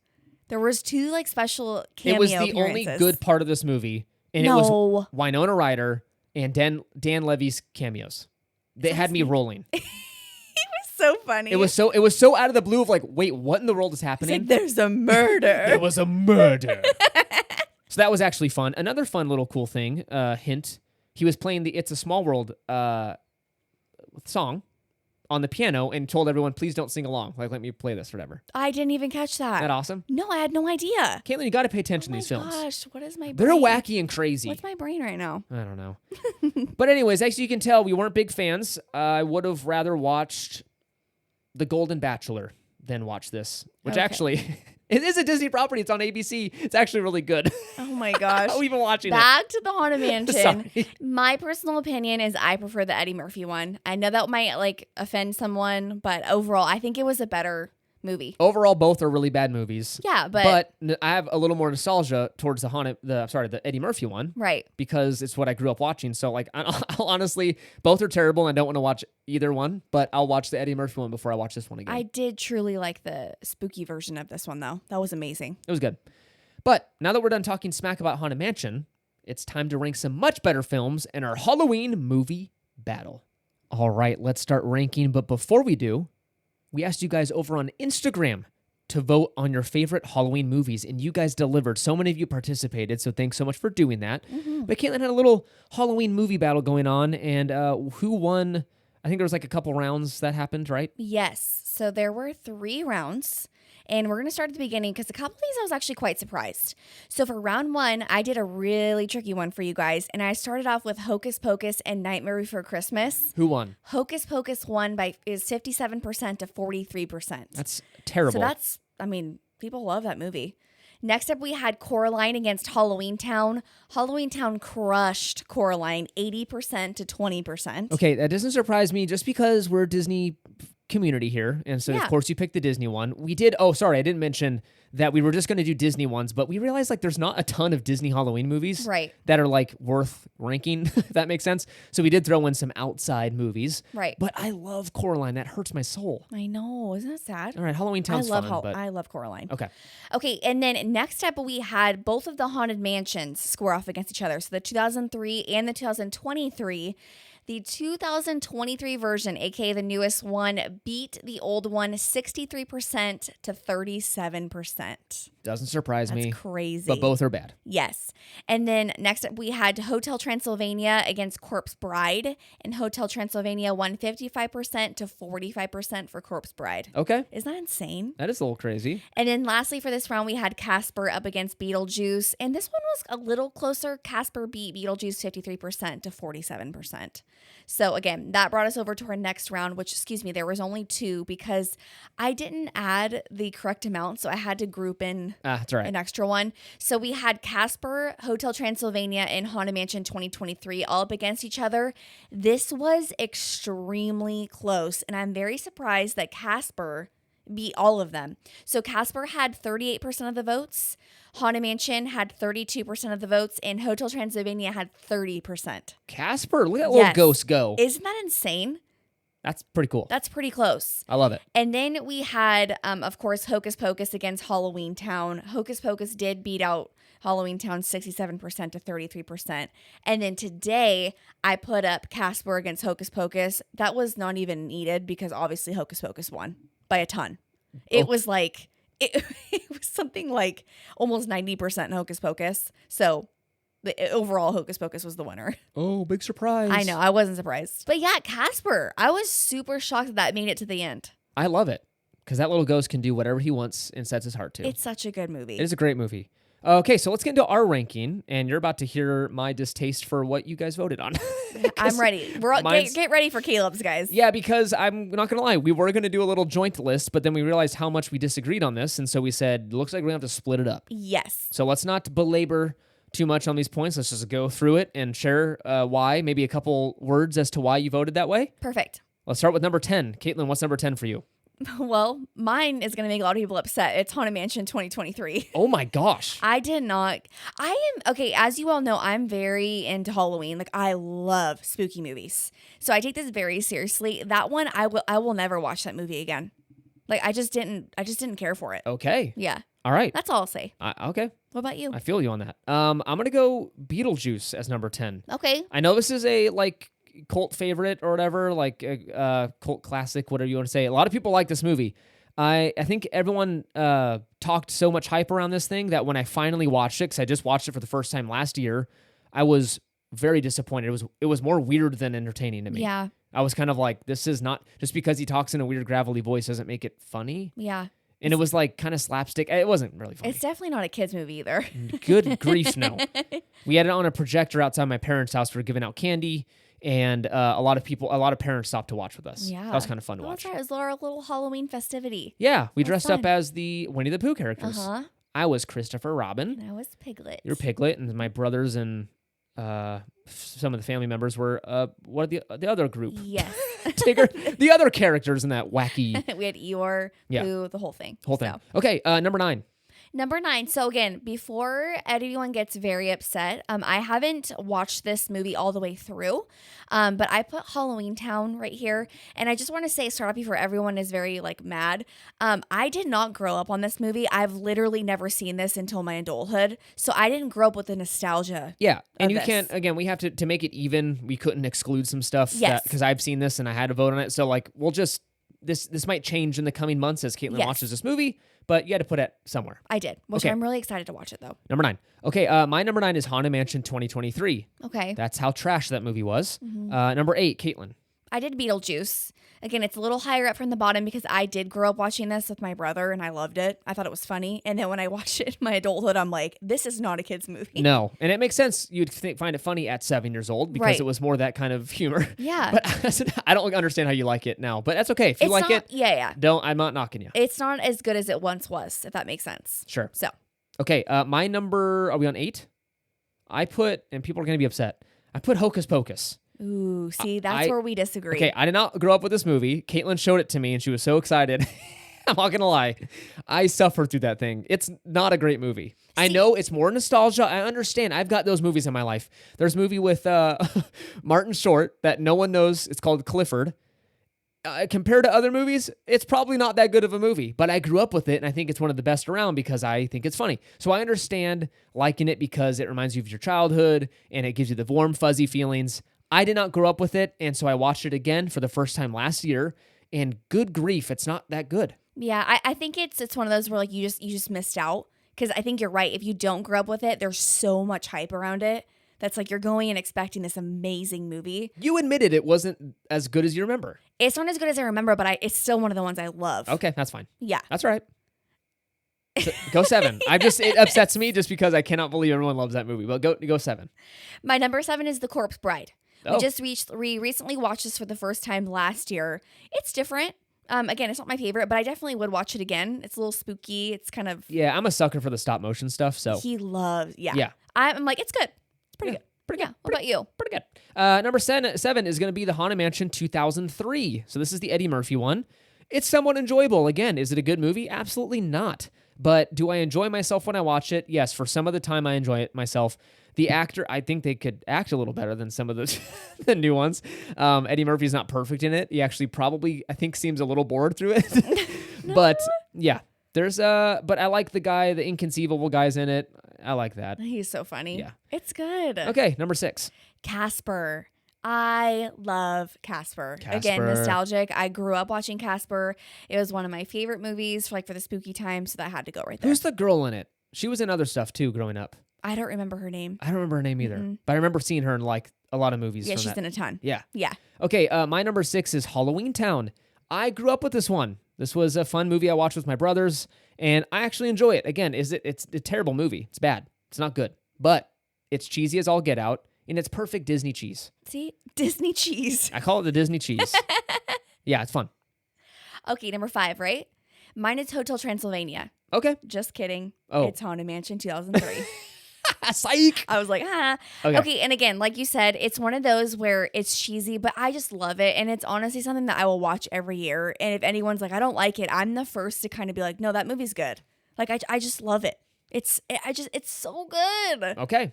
There was 2 like special cameo It was the appearances. only good part of this movie, and it No. was Winona Ryder and Dan Levy's cameos. They had me rolling. So funny. It was so out of the blue of like, wait, what in the world is It's happening? like, there's a murder. There was a murder. So that was actually fun. Another fun little cool thing, hint, he was playing the It's a Small World song on the piano and told everyone, please don't sing along. Like, let me play this or whatever. I didn't even catch that. Isn't that awesome? No, I had no idea. Caitlin, you got to pay attention Oh to these films. Gosh, what is my brain? They're wacky and crazy. What's my brain right now? I don't know. But anyways, as you can tell, we weren't big fans. I would have rather watched The Golden Bachelor than watch this, which actually, it is a Disney property. It's on ABC. It's actually really good. Oh my gosh. We've been watching Back to the Haunted Mansion. Sorry. My personal opinion is I prefer the Eddie Murphy one. I know that might like offend someone, but overall, I think it was a better movie. Overall, both are really bad movies. Yeah, but I have a little more nostalgia towards the Eddie Murphy one. Right. Because it's what I grew up watching. So like, I'll honestly, both are terrible and I don't want to watch either one, but I'll watch the Eddie Murphy one before I watch this one again. I did truly like the spooky version of this one though. That was amazing. It was good. But now that we're done talking smack about Haunted Mansion, it's time to rank some much better films in our Halloween movie battle. All right, let's start ranking. But before we do, we asked you guys over on Instagram to vote on your favorite Halloween movies, and you guys delivered. So many of you participated, so thanks so much for doing that. Mm-hmm. But Caitlin had a little Halloween movie battle going on, and who won? I think there was like a couple rounds that happened, right? Yes. So there were 3 rounds. And we're going to start at the beginning because a couple of these I was actually quite surprised. So for round 1, I did a really tricky one for you guys. And I started off with Hocus Pocus and Nightmare Before Christmas. Who won? Hocus Pocus won is 57% to 43%. That's terrible. So people love that movie. Next up, we had Coraline against Halloween Town. Halloween Town crushed Coraline 80% to 20%. Okay, that doesn't surprise me just because we're a Disney community here. And so, of course, you picked the Disney one. We did. Oh, sorry. I didn't mention that we were just going to do Disney ones, but we realized like there's not a ton of Disney Halloween movies that are like worth ranking, if that makes sense. So we did throw in some outside movies. Right. But I love Coraline. That hurts my soul. I know. Isn't that sad? All right. Halloween Town's fun. I love Coraline. Okay. Okay. And then next up, we had both of the Haunted Mansions square off against each other. So the 2003 and the 2023. The 2023 version, aka the newest one, beat the old one 63% to 37%. Doesn't surprise me. That's crazy. But both are bad. Yes. And then next up, we had Hotel Transylvania against Corpse Bride. And Hotel Transylvania won 55% to 45% for Corpse Bride. Okay. Isn't that insane? That is a little crazy. And then lastly for this round, we had Casper up against Beetlejuice. And this one was a little closer. Casper beat Beetlejuice 53% to 47%. So again, that brought us over to our next round, which, there was only 2 because I didn't add the correct amount. So I had to group in that's right. an extra one. So we had Casper, Hotel Transylvania, and Haunted Mansion 2023 all up against each other. This was extremely close. And I'm very surprised that Casper beat all of them. So Casper had 38% of the votes. Haunted Mansion had 32% of the votes, and Hotel Transylvania had 30%. Casper, look at that little ghost go. Isn't that insane? That's pretty cool. That's pretty close. I love it. And then we had, of course, Hocus Pocus against Halloween Town. Hocus Pocus did beat out Halloween Town 67% to 33%. And then today, I put up Casper against Hocus Pocus. That was not even needed because obviously Hocus Pocus won by a ton. It was like... It was something like almost 90% Hocus Pocus. So the overall Hocus Pocus was the winner. Oh, big surprise. I know. I wasn't surprised. But yeah, Casper. I was super shocked that made it to the end. I love it because that little ghost can do whatever he wants and sets his heart to. It's such a good movie. It is a great movie. Okay, so let's get into our ranking, and you're about to hear my distaste for what you guys voted on. I'm ready. Get ready for Caleb's, guys. Yeah, because I'm not going to lie. We were going to do a little joint list, but then we realized how much we disagreed on this, and so we said, looks like we're going to have to split it up. Yes. So let's not belabor too much on these points. Let's just go through it and share why, maybe a couple words as to why you voted that way. Perfect. Let's start with number 10. Caitlin, what's number 10 for you? Well, mine is going to make a lot of people upset. It's Haunted Mansion 2023. Oh my gosh. Okay, as you all know, I'm very into Halloween. Like, I love spooky movies. So I take this very seriously. That one, I will never watch that movie again. Like, I just didn't care for it. Okay. Yeah. All right. That's all I'll say. Okay. What about you? I feel you on that. I'm going to go Beetlejuice as number 10. Okay. I know this is a, cult favorite or whatever, cult classic, whatever you want to say. A lot of people like this movie. I think everyone talked so much hype around this thing that when I finally watched it, because I just watched it for the first time last year, I was very disappointed. It was more weird than entertaining to me. Yeah. I was kind of like, this is not, just because he talks in a weird gravelly voice doesn't make it funny. Yeah. And it was like kind of slapstick. It wasn't really funny. It's definitely not a kid's movie either. Good grief, no. We had it on a projector outside my parents' house for giving out candy, and a lot of parents stopped to watch with us. Yeah. That was kind of fun to Oh, watch. that's right. It was our little Halloween festivity. Yeah, we That's dressed up fun. as the Winnie the Pooh characters. Uh-huh. I was Christopher Robin. And I was Piglet. You were Piglet, and my brothers and some of the family members were what are the other group? Yes. Tigger, the other characters in that wacky We had Eeyore, Yeah. Pooh, the whole thing. whole thing. So. Okay, number 9. Number 9. So again, before anyone gets very upset, I haven't watched this movie all the way through, but I put Halloween Town right here, and I just want to start off before everyone is very like mad. I did not grow up on this movie. I've literally never seen this until my adulthood, so I didn't grow up with the nostalgia. Yeah, and Of you this. can't. Again, we have to make it even. We couldn't exclude some stuff. Yes. Because I've seen this and I had to vote on it. So like, we'll just this might change in the coming months as Caitlin Yes. watches this movie. But you had to put it somewhere. I did, which Okay. I'm really excited to watch it though. Number 9. Okay, my number 9 is Haunted Mansion 2023. Okay. That's how trash that movie was. Mm-hmm. Number 8, Caitlin. I did Beetlejuice. Again, it's a little higher up from the bottom because I did grow up watching this with my brother and I loved it. I thought it was funny. And then when I watched it in my adulthood, I'm like, this is not a kid's movie. No, and it makes sense. You'd find it funny at 7 years old because Right. it was more that kind of humor. Yeah. But I don't understand how you like it now. But that's okay. If you It's like not, it, yeah. I'm not knocking you. It's not as good as it once was, if that makes sense. Sure. So, Okay, my number, are we on 8? I put, and people are going to be upset, I put Hocus Pocus. ooh, see, that's where we disagree. Okay, I did not grow up with this movie. Caitlin showed it to me, and she was so excited. I'm not going to lie. I suffered through that thing. It's not a great movie. I know it's more nostalgia. I understand. I've got those movies in my life. There's a movie with Martin Short that no one knows. It's called Clifford. Compared to other movies, it's probably not that good of a movie, but I grew up with it, and I think it's one of the best around because I think it's funny. So I understand liking it because it reminds you of your childhood, and it gives you the warm, fuzzy feelings. I did not grow up with it, and so I watched it again for the first time last year, and good grief, it's not that good. Yeah, I think it's one of those where like you just missed out because I think you're right. If you don't grow up with it, there's so much hype around it that's like you're going and expecting this amazing movie. You admitted it wasn't as good as you remember. It's not as good as I remember, but it's still one of the ones I love. Okay, that's fine. Yeah. That's all right. So, go 7. It upsets me just because I cannot believe everyone loves that movie. But go 7. My number 7 is The Corpse Bride. Oh. We recently watched this for the first time last year. It's different. Again, it's not my favorite, but I definitely would watch it again. It's a little spooky. It's kind of Yeah, I'm a sucker for the stop motion stuff. So he loves. Yeah. Yeah. I'm like, it's good. It's pretty Yeah, good. pretty Yeah. good. What about you? Pretty good. Number 7 is going to be the Haunted Mansion 2003. So this is the Eddie Murphy one. It's somewhat enjoyable. Again, is it a good movie? Absolutely not. But do I enjoy myself when I watch it? Yes, for some of the time I enjoy it myself. The actor, I think they could act a little better than some of the new ones. Eddie Murphy's not perfect in it. He actually probably, I think, seems a little bored through it. No. But yeah, but I like the guy, the inconceivable guy's in it. I like that. He's so funny. Yeah. It's good. Okay, number 6. Casper. I love Casper. Again, Casper. nostalgic. I grew up watching Casper. It was one of my favorite movies for the spooky time, so that had to go right there. Who's the girl in it? She was in other stuff too growing up. I don't remember her name. I don't remember her name either, Mm-mm. but I remember seeing her in like a lot of movies. Yeah, from she's that. in a ton. Yeah. Yeah. Okay, my number 6 is Halloween Town. I grew up with this one. This was a fun movie I watched with my brothers, and I actually enjoy it. Again, it's a terrible movie. It's bad. It's not good, but it's cheesy as all get out, and it's perfect Disney cheese. See? Disney cheese. I call it the Disney cheese. Yeah, it's fun. Okay, number 5, right? Mine is Hotel Transylvania. Okay. Just kidding. Oh. It's Haunted Mansion 2003. Psych. I was like, Okay, and again, like you said, it's one of those where it's cheesy, but I just love it. And it's honestly something that I will watch every year. And if anyone's like, I don't like it, I'm the first to kind of be like, no, that movie's good. Like, I just love it. It's so good. Okay.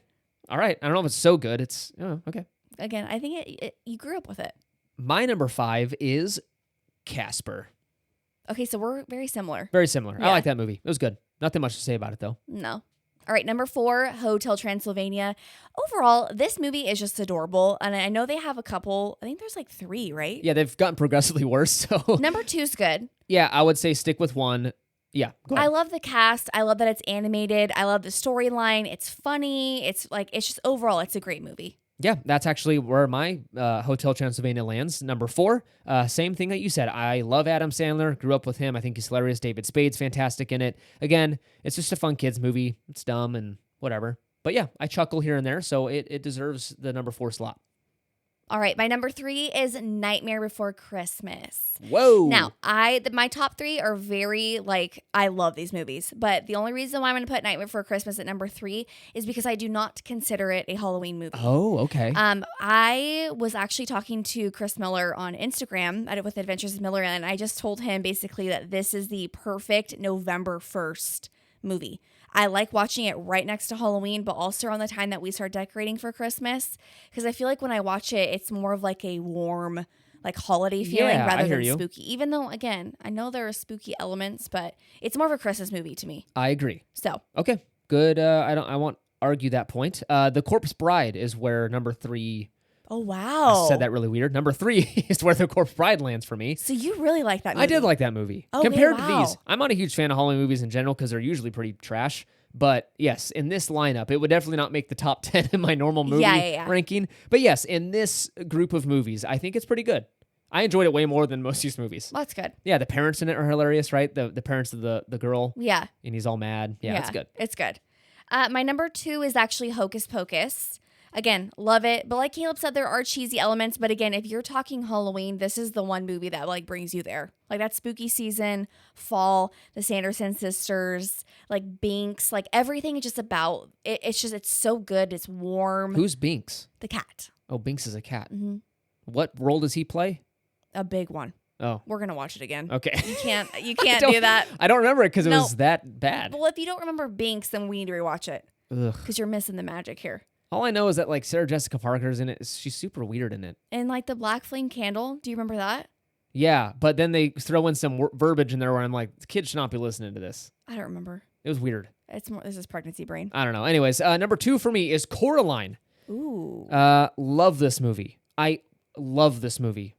All right. I don't know if it's so good. It's, okay. Again, I think you grew up with it. My number 5 is Casper. Okay, so we're very similar. Very similar. I Yeah. like that movie. It was good. Nothing much to say about it, though. No. All right, number 4, Hotel Transylvania. Overall, this movie is just adorable. And I know they have a couple, I think there's like 3, right? Yeah, they've gotten progressively worse. So, Number 2's good. yeah, I would say stick with 1. Yeah, go I ahead. love the cast. I love that it's animated. I love the storyline. It's funny. It's just overall, it's a great movie. Yeah, that's actually where my Hotel Transylvania lands. Number 4, same thing that you said. I love Adam Sandler. Grew up with him. I think he's hilarious. David Spade's fantastic in it. Again, it's just a fun kids movie. It's dumb and whatever. But yeah, I chuckle here and there, so it deserves the number 4 slot. All right, my number 3 is Nightmare Before Christmas. Whoa. Now, my top 3 are very, I love these movies, but the only reason why I'm going to put Nightmare Before Christmas at number 3 is because I do not consider it a Halloween movie. Oh, okay. I was actually talking to Chris Miller on Instagram with Adventures of Miller, and I just told him basically that this is the perfect November 1st movie. I like watching it right next to Halloween, but also around the time that we start decorating for Christmas, because I feel like when I watch it, it's more of like a warm, holiday feeling rather than spooky. Even though, again, I know there are spooky elements, but it's more of a Christmas movie to me. I agree. So okay, good. I won't argue that point. The Corpse Bride is where number 3. Oh, wow. I said that really weird. Number 3 is where The Corpse Bride lands for me. So you really like that movie. I did like that movie. Oh, Compared wow. to these, I'm not a huge fan of Halloween movies in general because they're usually pretty trash. But yes, in this lineup, it would definitely not make the top 10 in my normal movie ranking. But yes, in this group of movies, I think it's pretty good. I enjoyed it way more than most of these movies. Well, that's good. Yeah, the parents in it are hilarious, right? The parents of the girl. Yeah. And he's all mad. Yeah, it's good. It's good. My number 2 is actually Hocus Pocus. Again, love it. But like Caleb said, there are cheesy elements. But again, if you're talking Halloween, this is the one movie that brings you there. That spooky season, fall, the Sanderson sisters, Binks, everything is just about it. It's so good. It's warm. Who's Binks? The cat. Oh, Binks is a cat. Mm-hmm. What role does he play? A big one. Oh, we're gonna watch it again. Okay. You can't do that. I don't remember it because it was that bad. Well, if you don't remember Binks, then we need to rewatch it because you're missing the magic here. All I know is that Sarah Jessica Parker's in it. She's super weird in it. And the black flame candle. Do you remember that? Yeah, but then they throw in some verbiage in there where I'm like, kids should not be listening to this. I don't remember. It was weird. This is pregnancy brain. I don't know. Anyways, number 2 for me is Coraline. Ooh. Love this movie. I love this movie.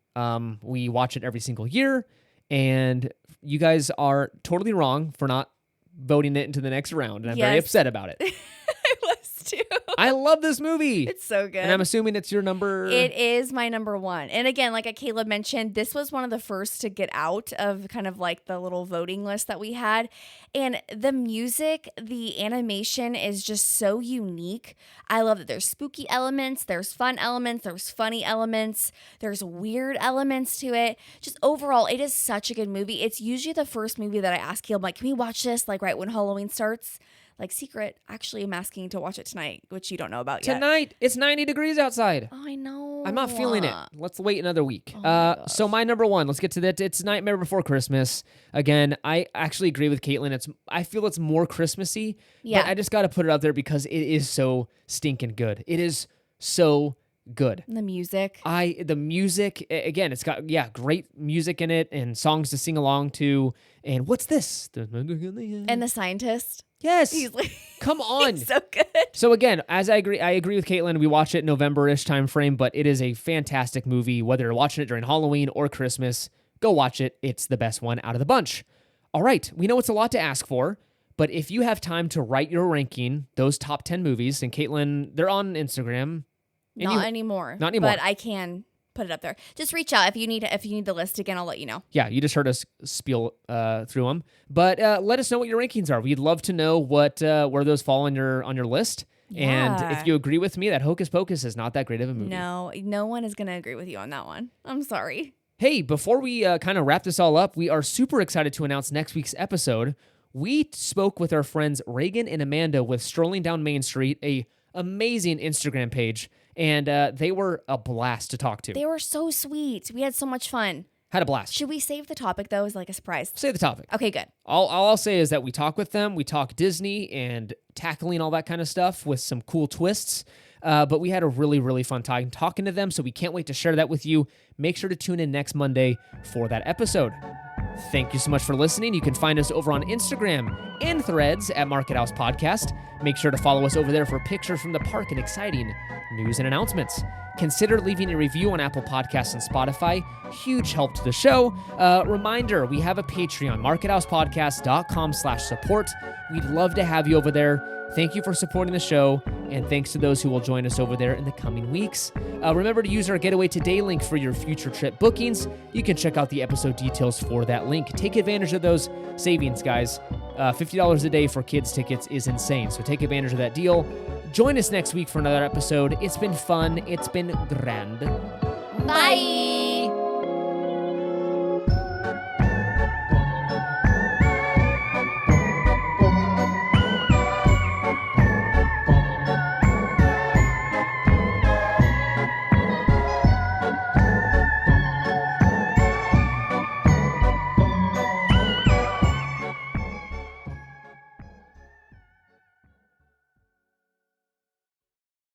We watch it every single year, and you guys are totally wrong for not voting it into the next round, and I'm very upset about it. I was too. I love this movie. It's so good. And I'm assuming it's your number. It is my number 1. And again, like Caleb mentioned, this was one of the first to get out of kind of the little voting list that we had. And the music, the animation is just so unique. I love that there's spooky elements, there's fun elements, there's funny elements, there's weird elements to it. Just overall, it is such a good movie. It's usually the first movie that I ask Caleb, can we watch this right when Halloween starts? Secret, actually, I'm asking to watch it tonight, which you don't know about yet. Tonight, it's 90 degrees outside. Oh, I know. I'm not feeling it. Let's wait another week. Oh my number 1, let's get to that. It's Nightmare Before Christmas. Again, I actually agree with Caitlin. I feel it's more Christmassy. Yeah. But I just got to put it out there because it is so stinking good. It is so good. The music. The music, again, it's got, great music in it and songs to sing along to. And what's this? And the scientist. Yes. He's Come on. He's so good. So again, I agree with Caitlin. We watch it November-ish time frame, but it is a fantastic movie. Whether you're watching it during Halloween or Christmas, go watch it. It's the best one out of the bunch. All right. We know it's a lot to ask for, but if you have time to write your ranking, those top 10 movies, and Caitlin, they're on Instagram. Not anymore. Not anymore. But I can put it up there. Just reach out if you need the list again. I'll let you know. Yeah, you just heard us spiel through them, but let us know what your rankings are. We'd love to know where those fall on your list. Yeah. And if you agree with me that Hocus Pocus is not that great of a movie. No one is gonna agree with you on that one. I'm sorry. Hey, before we kind of wrap this all up, we are super excited to announce next week's episode. We spoke with our friends Reagan and Amanda with Strolling Down Main Street, a amazing Instagram page. And they were a blast to talk to. They were so sweet. We had so much fun. Had a blast. Should we save the topic, though, as a surprise? Say the topic. Okay, good. All I'll say is that we talk with them. We talk Disney and tackling all that kind of stuff with some cool twists. But we had a really, really fun time talking to them, so we can't wait to share that with you. Make sure to tune in next Monday for that episode. Thank you so much for listening. You can find us over on Instagram and Threads at Market House Podcast. Make sure to follow us over there for pictures from the park and exciting news and announcements. Consider leaving a review on Apple Podcasts and Spotify. Huge help to the show. Reminder, we have a Patreon, markethousepodcast.com/support. We'd love to have you over there. Thank you for supporting the show, And thanks to those who will join us over there in the coming weeks. Remember to use our Getaway Today link for your future trip bookings. You can check out the episode details for that link. Take advantage of those savings, guys. $50 a day for kids' tickets is insane, so take advantage of that deal. Join us next week for another episode. It's been fun. It's been grand. Bye.